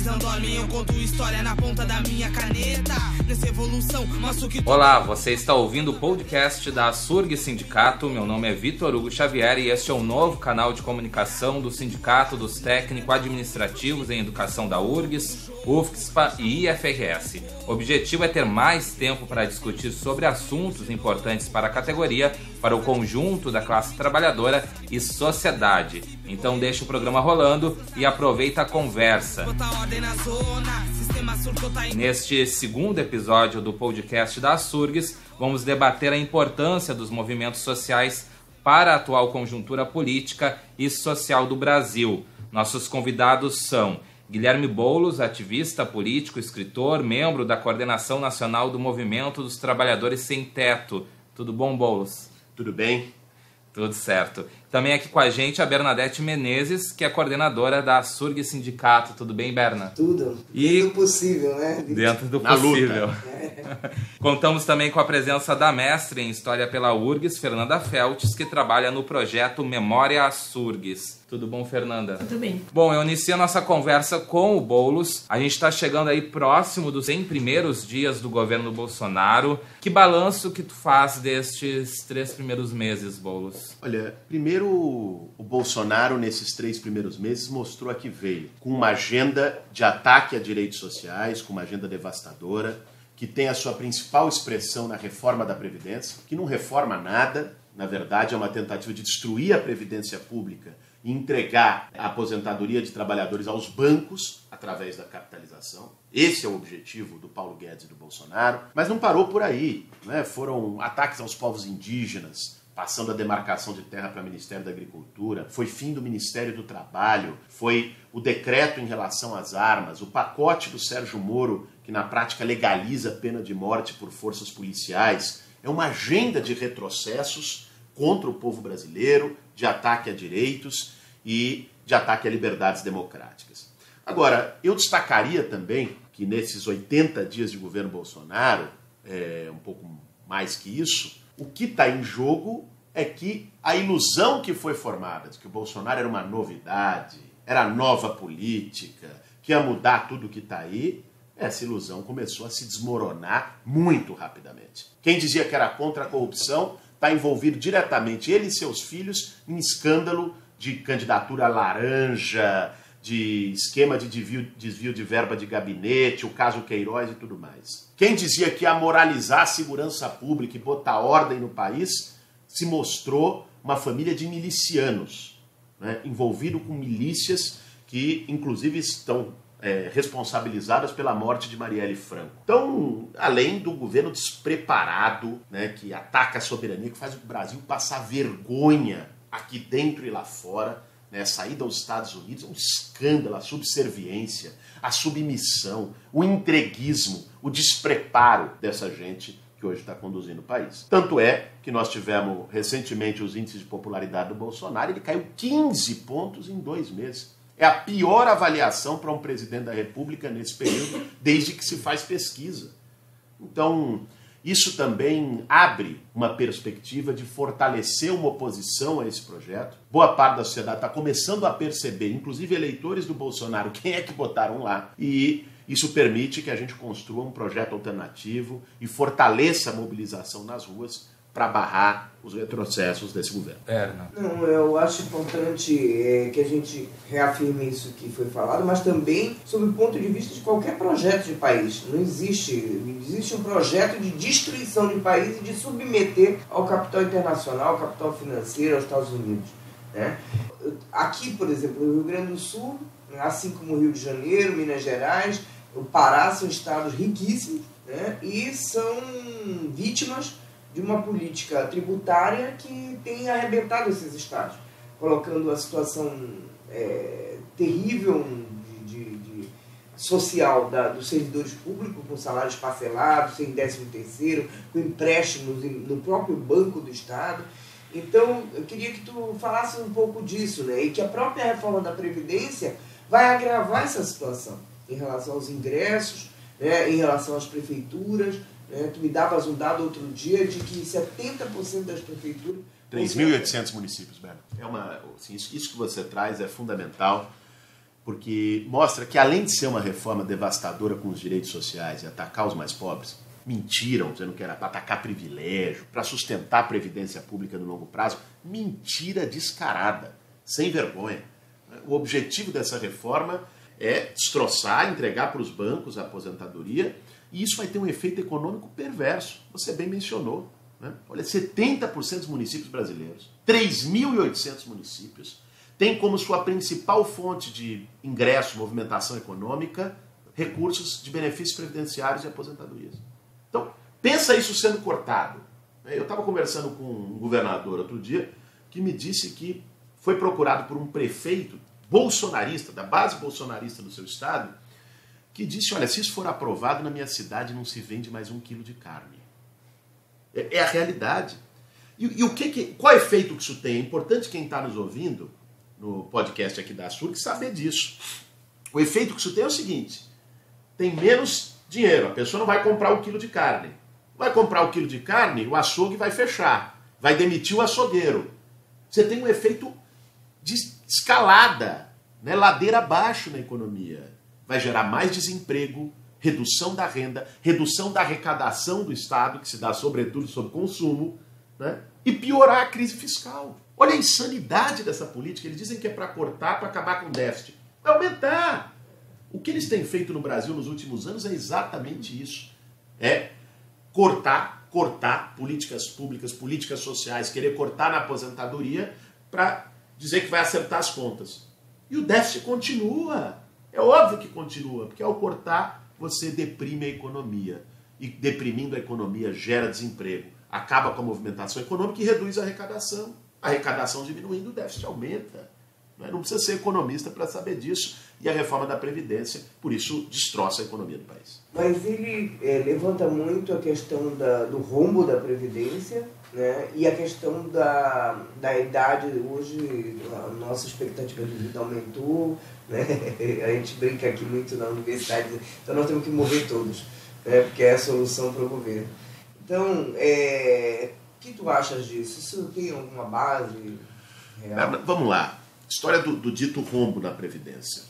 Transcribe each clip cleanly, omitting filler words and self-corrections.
Analisando a minha, eu conto história na ponta da minha caneta. Nessa evolução, mostro que... Olá, você está ouvindo o podcast da Surg Sindicato. Meu nome é Vitor Hugo Xavier e este é o novo canal de comunicação do Sindicato dos Técnico-Administrativos em Educação da URGS, UFSPA e IFRS. O objetivo é ter mais tempo para discutir sobre assuntos importantes para a categoria, para o conjunto da classe trabalhadora e sociedade. Então deixa o programa rolando e aproveita a conversa. Neste segundo episódio do podcast da Surgs, vamos debater a importância dos movimentos sociais para a atual conjuntura política e social do Brasil. Nossos convidados são Guilherme Boulos, ativista político, escritor, membro da Coordenação Nacional do Movimento dos Trabalhadores Sem Teto. Tudo bom, Boulos? Tudo bem? Tudo certo. Também aqui com a gente a Bernadette Menezes, que é coordenadora da Surg Sindicato. Tudo bem, Berna? Tudo. Dentro do possível, né? Dentro do possível. Contamos também com a presença da mestre em História pela URGS, Fernanda Feltes, que trabalha no projeto Memória Surgs. Tudo bom, Fernanda? Tudo bem. Bom, eu inicio a nossa conversa com o Boulos. A gente está chegando aí próximo dos 100 primeiros dias do governo Bolsonaro. Que balanço que tu faz destes 3 primeiros meses, Boulos? Olha, primeiro o Bolsonaro, nesses 3 primeiros meses, mostrou a que veio. Com uma agenda de ataque a direitos sociais, com uma agenda devastadora, que tem a sua principal expressão na reforma da Previdência, que não reforma nada, na verdade é uma tentativa de destruir a Previdência Pública e entregar a aposentadoria de trabalhadores aos bancos através da capitalização. Esse é o objetivo do Paulo Guedes e do Bolsonaro. Mas não parou por aí, né? Foram ataques aos povos indígenas, passando a demarcação de terra para o Ministério da Agricultura, foi fim do Ministério do Trabalho, foi o decreto em relação às armas, o pacote do Sérgio Moro, que na prática legaliza a pena de morte por forças policiais. É uma agenda de retrocessos contra o povo brasileiro, de ataque a direitos e de ataque a liberdades democráticas. Agora, eu destacaria também que nesses 80 dias de governo Bolsonaro, um pouco mais que isso, o que está em jogo é que a ilusão que foi formada de que o Bolsonaro era uma novidade, era nova política, que ia mudar tudo que está aí, essa ilusão começou a se desmoronar muito rapidamente. Quem dizia que era contra a corrupção está envolvido diretamente, ele e seus filhos, em escândalo de candidatura laranja, de esquema de desvio de verba de gabinete, o caso Queiroz e tudo mais. Quem dizia que ia moralizar a segurança pública e botar ordem no país, se mostrou uma família de milicianos, né, envolvido com milícias que, inclusive, estão responsabilizadas pela morte de Marielle Franco. Então, além do governo despreparado, né, que ataca a soberania, que faz o Brasil passar vergonha aqui dentro e lá fora, né, a saída aos Estados Unidos é um escândalo, a subserviência, a submissão, o entreguismo, o despreparo dessa gente que hoje está conduzindo o país. Tanto é que nós tivemos recentemente os índices de popularidade do Bolsonaro, ele caiu 15 pontos em 2 meses. É a pior avaliação para um presidente da República nesse período, desde que se faz pesquisa. Então, isso também abre uma perspectiva de fortalecer uma oposição a esse projeto. Boa parte da sociedade está começando a perceber, inclusive eleitores do Bolsonaro, quem é que botaram lá. E isso permite que a gente construa um projeto alternativo e fortaleça a mobilização nas ruas para barrar os retrocessos desse governo. Não, eu acho importante que a gente reafirme isso que foi falado, mas também sob o ponto de vista de qualquer projeto de país. Não existe um projeto de destruição de país e de submeter ao capital internacional, ao capital financeiro, aos Estados Unidos, né? Aqui, por exemplo, no Rio Grande do Sul, assim como o Rio de Janeiro, Minas Gerais, o Pará, são estados riquíssimos, né? E são vítimas de uma política tributária que tem arrebentado esses estados, colocando a situação terrível social dos servidores públicos, com salários parcelados, sem 13º, com empréstimos no próprio Banco do Estado. Então, eu queria que tu falasse um pouco disso, né? E que a própria reforma da Previdência vai agravar essa situação em relação aos ingressos, né? Em relação às prefeituras. Tu me davas um dado outro dia de que 70% das prefeituras... 3.800 municípios, Berna. Assim, isso que você traz é fundamental. porque mostra que além de ser uma reforma devastadora com os direitos sociais e atacar os mais pobres, mentiram, dizendo que era para atacar privilégio, para sustentar a previdência pública no longo prazo. Mentira descarada, sem vergonha. O objetivo dessa reforma é destroçar, entregar para os bancos a aposentadoria, e isso vai ter um efeito econômico perverso. Você bem mencionou, né? Olha, 70% dos municípios brasileiros, 3.800 municípios, têm como sua principal fonte de ingresso, movimentação econômica, recursos de benefícios previdenciários e aposentadorias. Então, pensa isso sendo cortado. Eu estava conversando com um governador outro dia que me disse que foi procurado por um prefeito bolsonarista, da base bolsonarista do seu estado, que disse, olha, se isso for aprovado na minha cidade não se vende mais 1 quilo de carne. É a realidade. E qual efeito que isso tem? É importante quem está nos ouvindo no podcast aqui da Surg saber disso. O efeito que isso tem é o seguinte, tem menos dinheiro, a pessoa não vai comprar 1 quilo de carne. Vai comprar 1 quilo de carne, o açougue vai fechar, vai demitir o açougueiro. Você tem um efeito de escalada, né? Ladeira abaixo na economia. Vai gerar mais desemprego, redução da renda, redução da arrecadação do Estado, que se dá sobretudo sobre consumo, né? E piorar a crise fiscal. Olha a insanidade dessa política. Eles dizem que é para cortar, para acabar com o déficit. Vai aumentar. O que eles têm feito no Brasil nos últimos anos é exatamente isso. É cortar políticas públicas, políticas sociais, querer cortar na aposentadoria para dizer que vai acertar as contas. E o déficit continua. É óbvio que continua, porque ao cortar você deprime a economia. E deprimindo a economia gera desemprego. Acaba com a movimentação econômica e reduz a arrecadação. A arrecadação diminuindo, o déficit aumenta. Não precisa ser economista para saber disso. E a reforma da Previdência, por isso, destroça a economia do país. Mas ele levanta muito a questão do rombo da Previdência, né? E a questão da idade. Hoje, a nossa expectativa de vida aumentou, né? A gente brinca aqui muito na universidade, então nós temos que morrer todos, né? Porque é a solução para o governo. Então, o que tu achas disso? Isso tem alguma base real? Vamos lá. História do dito rombo na Previdência.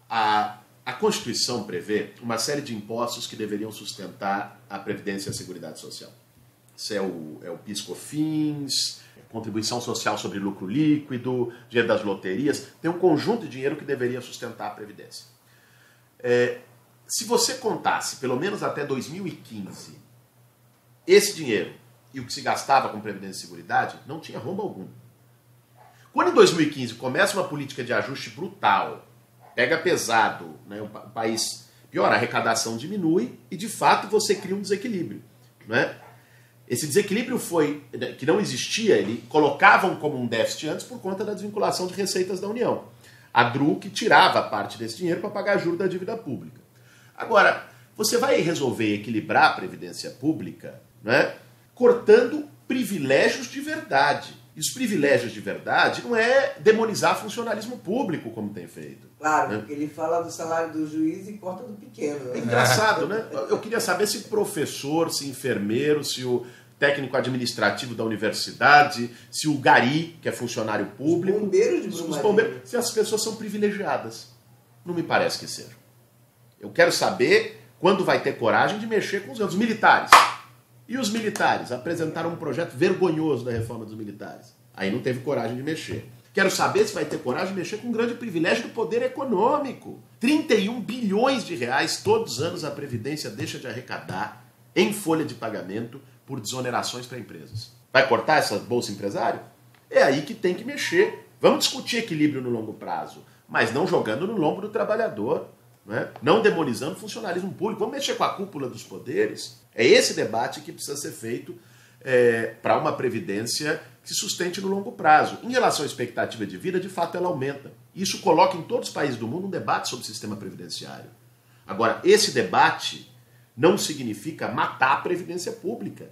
A Constituição prevê uma série de impostos que deveriam sustentar a Previdência e a Seguridade Social. Isso é o PIS/COFINS, contribuição social sobre lucro líquido, dinheiro das loterias. Tem um conjunto de dinheiro que deveria sustentar a Previdência. Se você contasse, pelo menos até 2015, esse dinheiro e o que se gastava com Previdência e Seguridade, não tinha rombo algum. Quando em 2015 começa uma política de ajuste brutal, pega pesado, né? O país piora, a arrecadação diminui e de fato você cria um desequilíbrio, né? Esse desequilíbrio que não existia, ele colocavam como um déficit antes por conta da desvinculação de receitas da União. A DRU que tirava parte desse dinheiro para pagar juros da dívida pública. Agora, você vai resolver equilibrar a previdência pública, né, cortando privilégios de verdade. E os privilégios de verdade não é demonizar funcionalismo público, como tem feito. Claro, né? Porque ele fala do salário do juiz e corta do pequeno. Né? É engraçado, né? Eu queria saber se professor, se enfermeiro, se o técnico administrativo da universidade, se o gari, que é funcionário público... Os bombeiros de Brumadinho. Se as pessoas são privilegiadas. Não me parece que sejam. Eu quero saber quando vai ter coragem de mexer com os militares. E os militares apresentaram um projeto vergonhoso da reforma dos militares. Aí não teve coragem de mexer. Quero saber se vai ter coragem de mexer com um grande privilégio do poder econômico. 31 bilhões de reais todos os anos a Previdência deixa de arrecadar em folha de pagamento por desonerações para empresas. Vai cortar essa bolsa empresário? É aí que tem que mexer. Vamos discutir equilíbrio no longo prazo, mas não jogando no lombo do trabalhador. Não demonizando o funcionalismo público. Vamos mexer com a cúpula dos poderes. É esse debate que precisa ser feito para uma previdência que se sustente no longo prazo. Em relação à expectativa de vida, de fato ela aumenta. Isso coloca em todos os países do mundo um debate sobre o sistema previdenciário. Agora, esse debate não significa matar a previdência pública.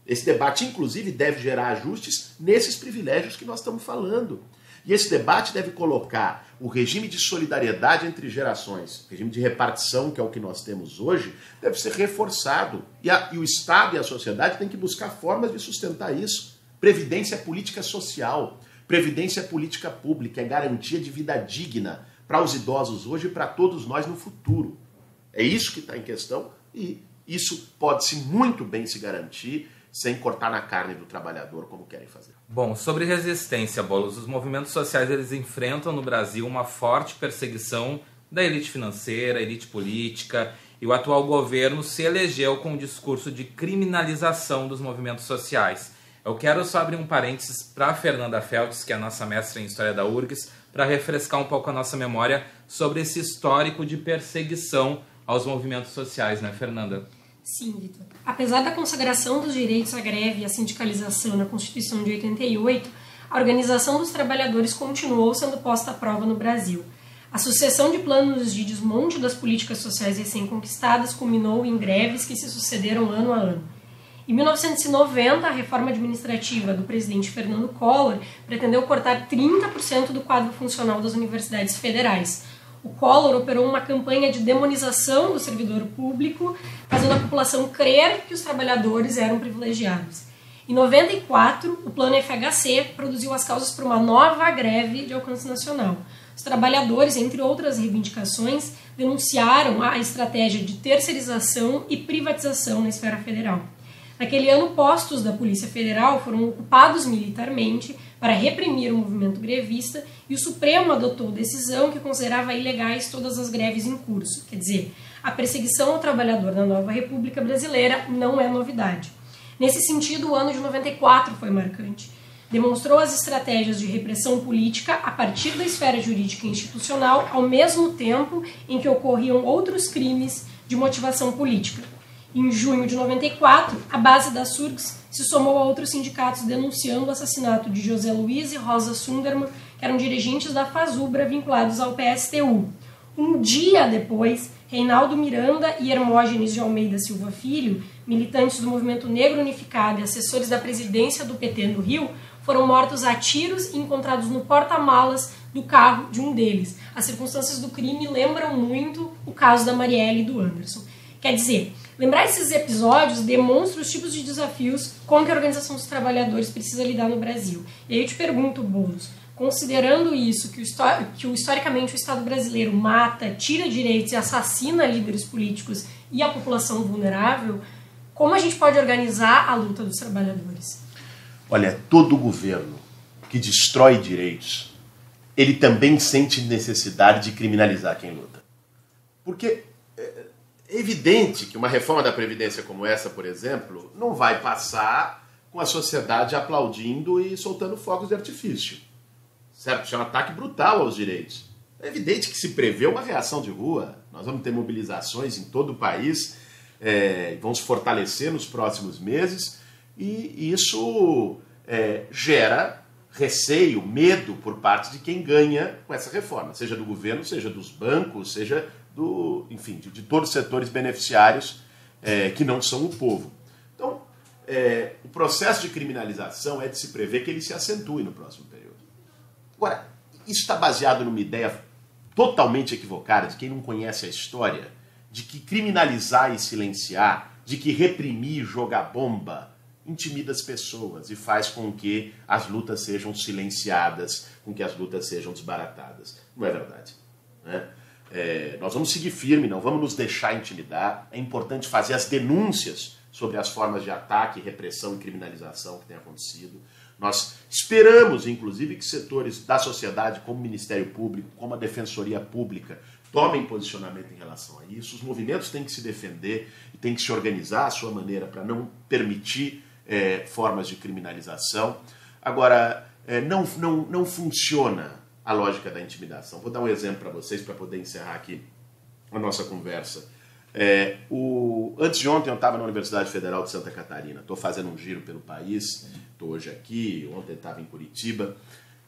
Esse debate, inclusive, deve gerar ajustes nesses privilégios que nós estamos falando. E esse debate deve colocar o regime de solidariedade entre gerações, o regime de repartição, que é o que nós temos hoje, deve ser reforçado. E o Estado e a sociedade têm que buscar formas de sustentar isso. Previdência é política social, previdência é política pública, é garantia de vida digna para os idosos hoje e para todos nós no futuro. É isso que está em questão e isso pode-se muito bem se garantir sem cortar na carne do trabalhador, como querem fazer. Bom, sobre resistência, Boulos, os movimentos sociais eles enfrentam no Brasil uma forte perseguição da elite financeira, elite política, e o atual governo se elegeu com um discurso de criminalização dos movimentos sociais. Eu quero só abrir um parênteses para a Fernanda Feltz, que é a nossa mestra em História da URGS, para refrescar um pouco a nossa memória sobre esse histórico de perseguição aos movimentos sociais, né, Fernanda? Sim, Vitor. Apesar da consagração dos direitos à greve e à sindicalização na Constituição de 88, a organização dos trabalhadores continuou sendo posta à prova no Brasil. A sucessão de planos de desmonte das políticas sociais recém-conquistadas culminou em greves que se sucederam ano a ano. Em 1990, a reforma administrativa do presidente Fernando Collor pretendeu cortar 30% do quadro funcional das universidades federais. O Collor operou uma campanha de demonização do servidor público, fazendo a população crer que os trabalhadores eram privilegiados. Em 94, o Plano FHC produziu as causas para uma nova greve de alcance nacional. Os trabalhadores, entre outras reivindicações, denunciaram a estratégia de terceirização e privatização na esfera federal. Naquele ano, postos da Polícia Federal foram ocupados militarmente para reprimir o movimento grevista e o Supremo adotou decisão que considerava ilegais todas as greves em curso. Quer dizer, a perseguição ao trabalhador na nova República Brasileira não é novidade. Nesse sentido, o ano de 94 foi marcante. Demonstrou as estratégias de repressão política a partir da esfera jurídica e institucional, ao mesmo tempo em que ocorriam outros crimes de motivação política. Em junho de 94, a base da SURGS se somou a outros sindicatos denunciando o assassinato de José Luiz e Rosa Sunderman, que eram dirigentes da FASUBRA vinculados ao PSTU. Um dia depois, Reinaldo Miranda e Hermógenes de Almeida Silva Filho, militantes do Movimento Negro Unificado e assessores da presidência do PT no Rio, foram mortos a tiros e encontrados no porta-malas do carro de um deles. As circunstâncias do crime lembram muito o caso da Marielle e do Anderson. Quer dizer, lembrar esses episódios demonstra os tipos de desafios com que a Organização dos Trabalhadores precisa lidar no Brasil. E aí eu te pergunto, Boulos, considerando isso, que historicamente o Estado brasileiro mata, tira direitos e assassina líderes políticos e a população vulnerável, como a gente pode organizar a luta dos trabalhadores? Olha, todo governo que destrói direitos, ele também sente necessidade de criminalizar quem luta. Porque é evidente que uma reforma da Previdência como essa, por exemplo, não vai passar com a sociedade aplaudindo e soltando fogos de artifício. Certo? Isso é um ataque brutal aos direitos. É evidente que se prevê uma reação de rua. Nós vamos ter mobilizações em todo o país, vão se fortalecer nos próximos meses, e isso gera receio, medo por parte de quem ganha com essa reforma, seja do governo, seja dos bancos, seja de todos os setores beneficiários que não são o povo. Então, o processo de criminalização é de se prever que ele se acentue no próximo período. Agora, isso está baseado numa ideia totalmente equivocada de quem não conhece a história, de que criminalizar e silenciar, de que reprimir e jogar bomba intimida as pessoas e faz com que as lutas sejam silenciadas, com que as lutas sejam desbaratadas. Não é verdade, né? Nós vamos seguir firme, não vamos nos deixar intimidar. É importante fazer as denúncias sobre as formas de ataque, repressão e criminalização que tem acontecido. Nós esperamos, inclusive, que setores da sociedade, como o Ministério Público, como a Defensoria Pública, tomem posicionamento em relação a isso. Os movimentos têm que se defender e têm que se organizar à sua maneira para não permitir formas de criminalização. Agora, não funciona a lógica da intimidação. Vou dar um exemplo para vocês, para poder encerrar aqui a nossa conversa. Antes de ontem eu estava na Universidade Federal de Santa Catarina. Estou fazendo um giro pelo país, estou hoje aqui, ontem estava em Curitiba,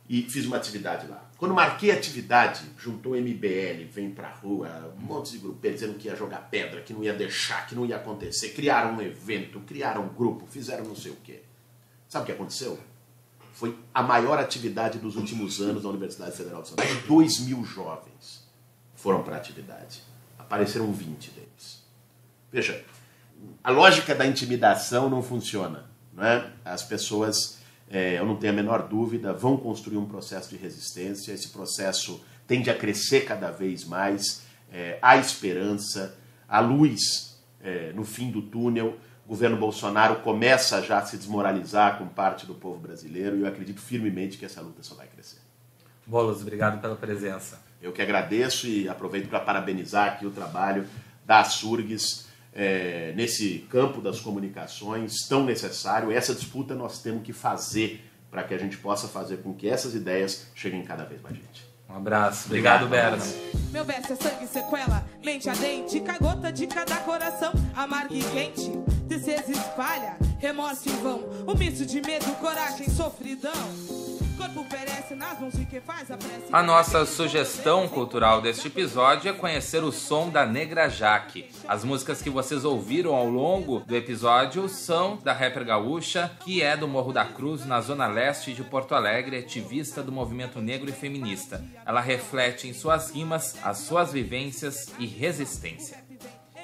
e fiz uma atividade lá. Quando marquei a atividade, juntou o MBL, vem pra rua, um monte de grupeiros dizendo que ia jogar pedra, que não ia deixar, que não ia acontecer. Criaram um evento, criaram um grupo, fizeram não sei o quê. Sabe o que aconteceu? Foi a maior atividade dos últimos anos da Universidade Federal de Santa Catarina. 2.000 jovens foram para a atividade. Apareceram 20 deles. Veja, a lógica da intimidação não funciona, não é? As pessoas, eu não tenho a menor dúvida, vão construir um processo de resistência. Esse processo tende a crescer cada vez mais, há esperança, há luz no fim do túnel. O governo Bolsonaro começa já a se desmoralizar com parte do povo brasileiro e eu acredito firmemente que essa luta só vai crescer. Boulos, obrigado pela presença. Eu que agradeço e aproveito para parabenizar aqui o trabalho da Surgues nesse campo das comunicações tão necessário. Essa disputa nós temos que fazer para que a gente possa fazer com que essas ideias cheguem cada vez mais gente. Um abraço. Obrigado, Berna. Meu verso é sangue, sequela, mente a dente, cai gota de cada coração, amarga e quente, tristeza espalha, remorso em vão, um misto de medo, coragem, sofridão. Corpo perece nas mãos de quem faz a prece. A nossa sugestão cultural deste episódio é conhecer o som da Negra Jaque. As músicas que vocês ouviram ao longo do episódio são da rapper gaúcha, que é do Morro da Cruz, na zona leste de Porto Alegre, ativista do movimento negro e feminista. Ela reflete em suas rimas as suas vivências e resistência.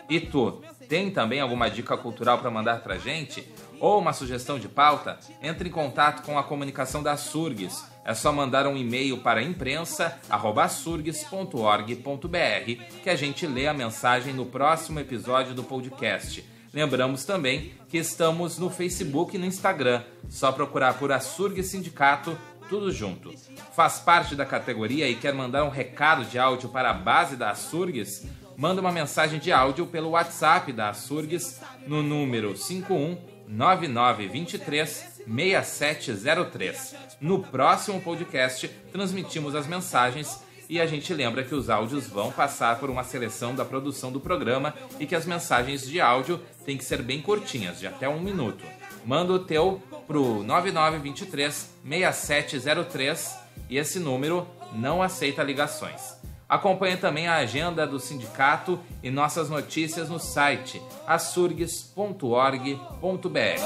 E tu, tem também alguma dica cultural para mandar pra gente? Ou uma sugestão de pauta? Entre em contato com a comunicação da Surgues. É só mandar um e-mail para imprensa@surgues.org.br que a gente lê a mensagem no próximo episódio do podcast. Lembramos também que estamos no Facebook e no Instagram. Só procurar por Surgues Sindicato, tudo junto. Faz parte da categoria e quer mandar um recado de áudio para a base da Surgues? Manda uma mensagem de áudio pelo WhatsApp da Surgues no número 5199236703. No próximo podcast, transmitimos as mensagens e a gente lembra que os áudios vão passar por uma seleção da produção do programa e que as mensagens de áudio têm que ser bem curtinhas, de até 1 minuto. Manda o teu pro 99236703 e esse número não aceita ligações. Acompanhe também a agenda do sindicato e nossas notícias no site asurgues.org.br.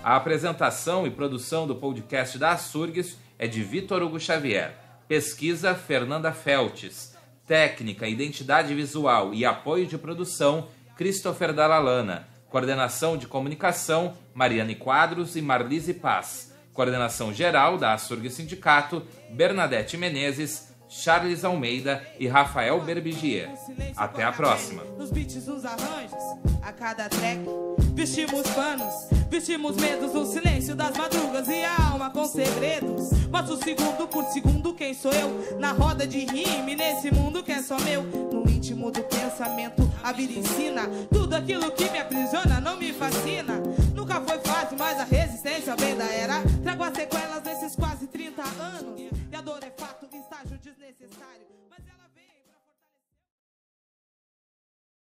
A apresentação e produção do podcast da Surgues é de Vitor Hugo Xavier. Pesquisa Fernanda Feltes. Técnica, identidade visual e apoio de produção Christopher Dalalana. Coordenação de comunicação Mariane Quadros e Marlise Paz. Coordenação geral da Surgues Sindicato, Bernadette Menezes, Charles Almeida e Rafael Berbigier. Até a próxima. Nos beats, nos arranjos, a cada track, vestimos panos, vestimos medos no silêncio das madrugas e a alma com segredos. Mostro segundo por segundo quem sou eu, na roda de rime, nesse mundo que é só meu. No íntimo do pensamento, a vida ensina, tudo aquilo que me aprisiona não me fascina. Nunca foi fácil, mas a resistência vem da era. Trago as sequelas desses quase 30 anos.